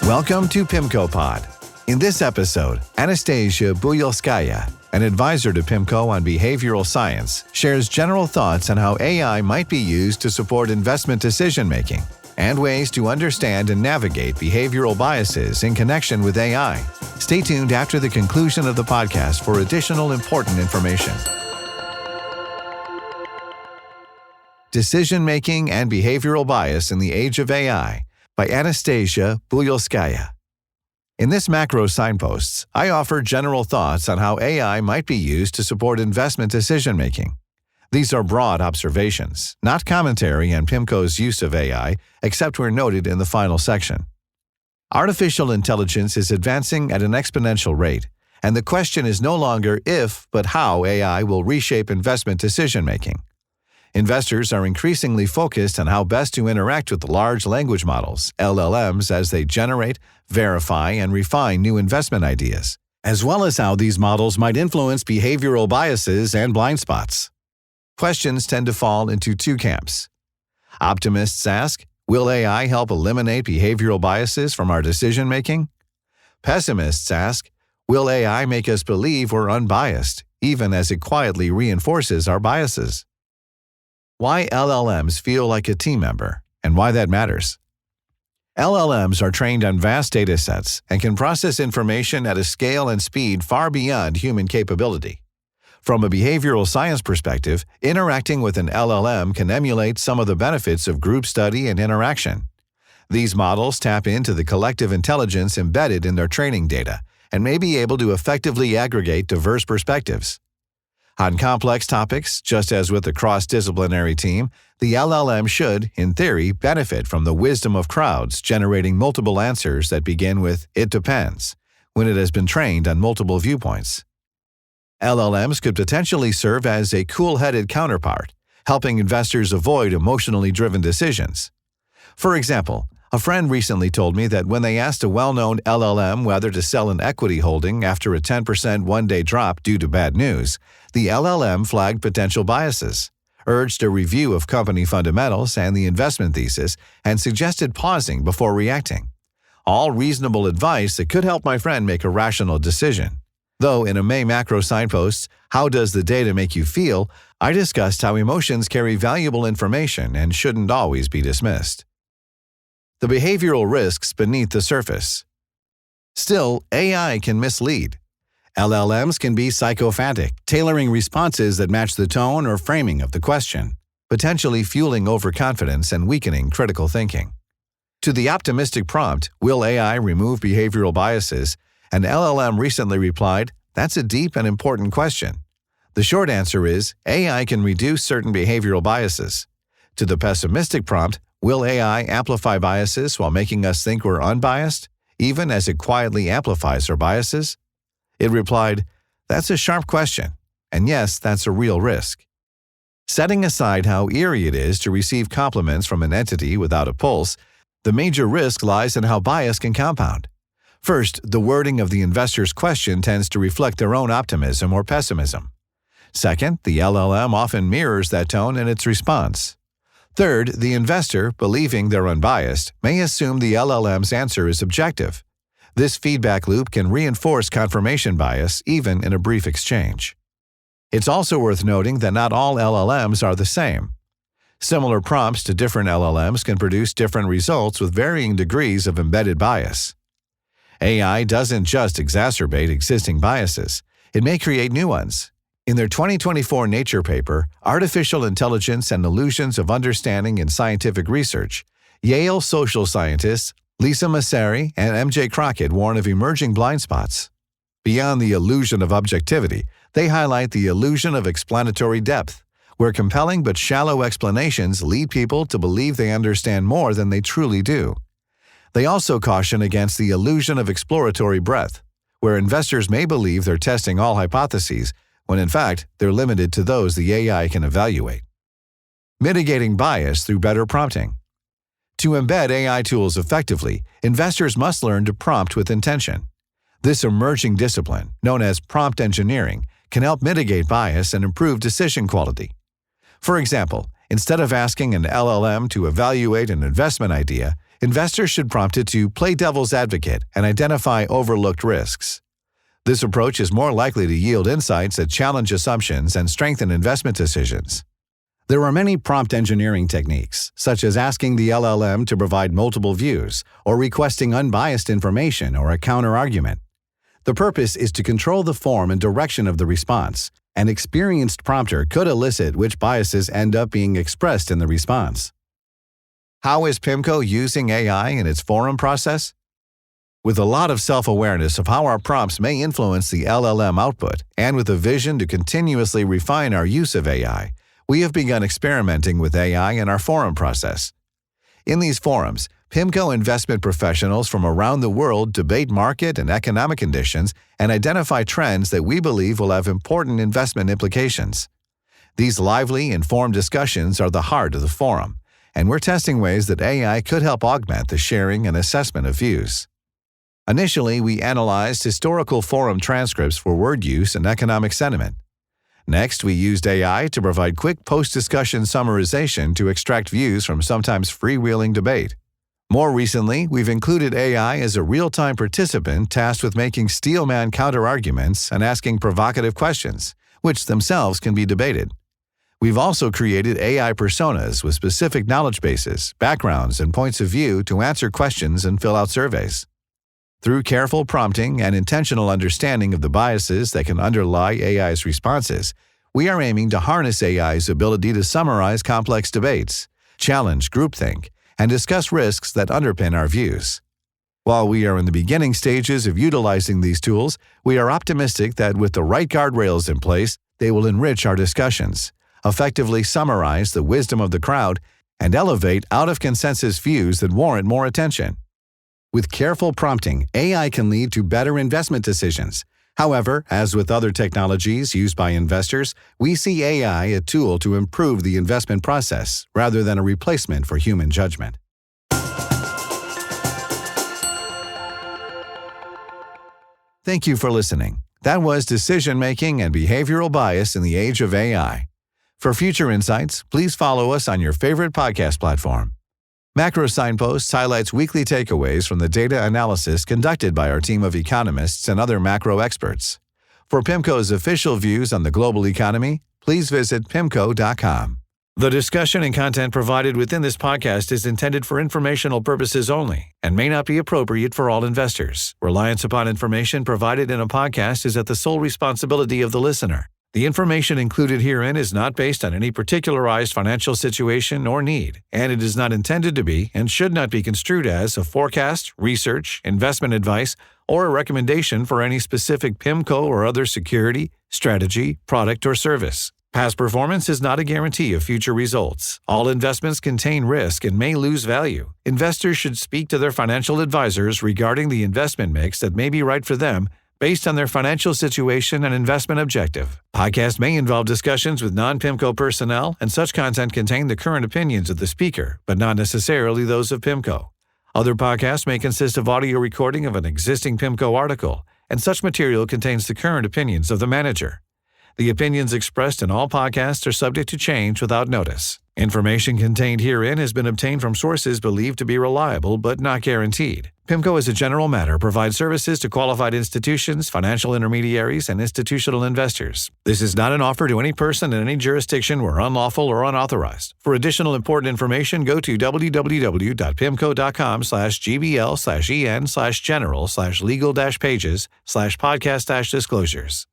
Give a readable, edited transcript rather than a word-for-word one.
Welcome to PIMCO Pod. In this episode, Anastasia Buyalskaya, an advisor to PIMCO on behavioral science, shares general thoughts on how AI might be used to support investment decision-making and ways to understand and navigate behavioral biases in connection with AI. Stay tuned after the conclusion of the podcast for additional important information. Decision-Making and Behavioral Bias in the Age of AI by Anastasia Buyalskaya. In this macro signposts, I offer general thoughts on how AI might be used to support investment decision-making. These are broad observations, not commentary on PIMCO's use of AI, except where noted in the final section. Artificial intelligence is advancing at an exponential rate, and the question is no longer if, but how AI will reshape investment decision-making. Investors are increasingly focused on how best to interact with the large language models, LLMs, as they generate, verify, and refine new investment ideas, as well as how these models might influence behavioral biases and blind spots. Questions tend to fall into two camps. Optimists ask, will AI help eliminate behavioral biases from our decision-making? Pessimists ask, will AI make us believe we're unbiased, even as it quietly reinforces our biases? Why LLMs feel like a team member, and why that matters. LLMs are trained on vast data sets and can process information at a scale and speed far beyond human capability. From a behavioral science perspective, interacting with an LLM can emulate some of the benefits of group study and interaction. These models tap into the collective intelligence embedded in their training data and may be able to effectively aggregate diverse perspectives. On complex topics, just as with a cross-disciplinary team, the LLM should, in theory, benefit from the wisdom of crowds generating multiple answers that begin with "it depends" when it has been trained on multiple viewpoints. LLMs could potentially serve as a cool-headed counterpart, helping investors avoid emotionally driven decisions. For example, a friend recently told me that when they asked a well-known LLM whether to sell an equity holding after a 10% one-day drop due to bad news, the LLM flagged potential biases, urged a review of company fundamentals and the investment thesis, and suggested pausing before reacting. All reasonable advice that could help my friend make a rational decision. Though in a May macro signposts, How Does the Data Make You Feel?, I discussed how emotions carry valuable information and shouldn't always be dismissed. The behavioral risks beneath the surface. Still, AI can mislead. LLMs can be sycophantic, tailoring responses that match the tone or framing of the question, potentially fueling overconfidence and weakening critical thinking. To the optimistic prompt, "Will AI remove behavioral biases?" an LLM recently replied, "That's a deep and important question." The short answer is, AI can reduce certain behavioral biases. To the pessimistic prompt, "Will AI amplify biases while making us think we're unbiased, even as it quietly amplifies our biases?" It replied, "That's a sharp question, and yes, that's a real risk." Setting aside how eerie it is to receive compliments from an entity without a pulse, the major risk lies in how bias can compound. First, the wording of the investor's question tends to reflect their own optimism or pessimism. Second, the LLM often mirrors that tone in its response. Third, the investor, believing they're unbiased, may assume the LLM's answer is objective. This feedback loop can reinforce confirmation bias even in a brief exchange. It's also worth noting that not all LLMs are the same. Similar prompts to different LLMs can produce different results with varying degrees of embedded bias. AI doesn't just exacerbate existing biases, it may create new ones. In their 2024 Nature paper, Artificial Intelligence and Illusions of Understanding in Scientific Research, Yale social scientists Lisa Massari and MJ Crockett warn of emerging blind spots. Beyond the illusion of objectivity, they highlight the illusion of explanatory depth, where compelling but shallow explanations lead people to believe they understand more than they truly do. They also caution against the illusion of exploratory breadth, where investors may believe they're testing all hypotheses, when in fact, they're limited to those the AI can evaluate. Mitigating bias through better prompting. To embed AI tools effectively, investors must learn to prompt with intention. This emerging discipline, known as prompt engineering, can help mitigate bias and improve decision quality. For example, instead of asking an LLM to evaluate an investment idea, investors should prompt it to play devil's advocate and identify overlooked risks. This approach is more likely to yield insights that challenge assumptions and strengthen investment decisions. There are many prompt engineering techniques, such as asking the LLM to provide multiple views or requesting unbiased information or a counter-argument. The purpose is to control the form and direction of the response. An experienced prompter could elicit which biases end up being expressed in the response. How is PIMCO using AI in its forum process? With a lot of self-awareness of how our prompts may influence the LLM output, and with a vision to continuously refine our use of AI, we have begun experimenting with AI in our forum process. In these forums, PIMCO investment professionals from around the world debate market and economic conditions and identify trends that we believe will have important investment implications. These lively, informed discussions are the heart of the forum, and we're testing ways that AI could help augment the sharing and assessment of views. Initially, we analyzed historical forum transcripts for word use and economic sentiment. Next, we used AI to provide quick post-discussion summarization to extract views from sometimes freewheeling debate. More recently, we've included AI as a real-time participant tasked with making steelman counter-arguments and asking provocative questions, which themselves can be debated. We've also created AI personas with specific knowledge bases, backgrounds, and points of view to answer questions and fill out surveys. Through careful prompting and intentional understanding of the biases that can underlie AI's responses, we are aiming to harness AI's ability to summarize complex debates, challenge groupthink, and discuss risks that underpin our views. While we are in the beginning stages of utilizing these tools, we are optimistic that with the right guardrails in place, they will enrich our discussions, effectively summarize the wisdom of the crowd, and elevate out-of-consensus views that warrant more attention. With careful prompting, AI can lead to better investment decisions. However, as with other technologies used by investors, we see AI a tool to improve the investment process rather than a replacement for human judgment. Thank you for listening. That was Decision-Making and Behavioral Bias in the Age of AI. For future insights, please follow us on your favorite podcast platform. Macro Signposts highlights weekly takeaways from the data analysis conducted by our team of economists and other macro experts. For PIMCO's official views on the global economy, please visit PIMCO.com. The discussion and content provided within this podcast is intended for informational purposes only and may not be appropriate for all investors. Reliance upon information provided in a podcast is at the sole responsibility of the listener. The information included herein is not based on any particularized financial situation or need, and it is not intended to be and should not be construed as a forecast, research, investment advice, or a recommendation for any specific PIMCO or other security, strategy, product, or service. Past performance is not a guarantee of future results. All investments contain risk and may lose value. Investors should speak to their financial advisors regarding the investment mix that may be right for them based on their financial situation and investment objective. Podcast may involve discussions with non-PIMCO personnel, and such content contain the current opinions of the speaker, but not necessarily those of PIMCO. Other podcasts may consist of audio recording of an existing PIMCO article, and such material contains the current opinions of the manager. The opinions expressed in all podcasts are subject to change without notice. Information contained herein has been obtained from sources believed to be reliable but not guaranteed. PIMCO, as a general matter, provides services to qualified institutions, financial intermediaries, and institutional investors. This is not an offer to any person in any jurisdiction where unlawful or unauthorized. For additional important information, go to www.pimco.com/gbl/en/general/legal-pages/podcast-disclosures.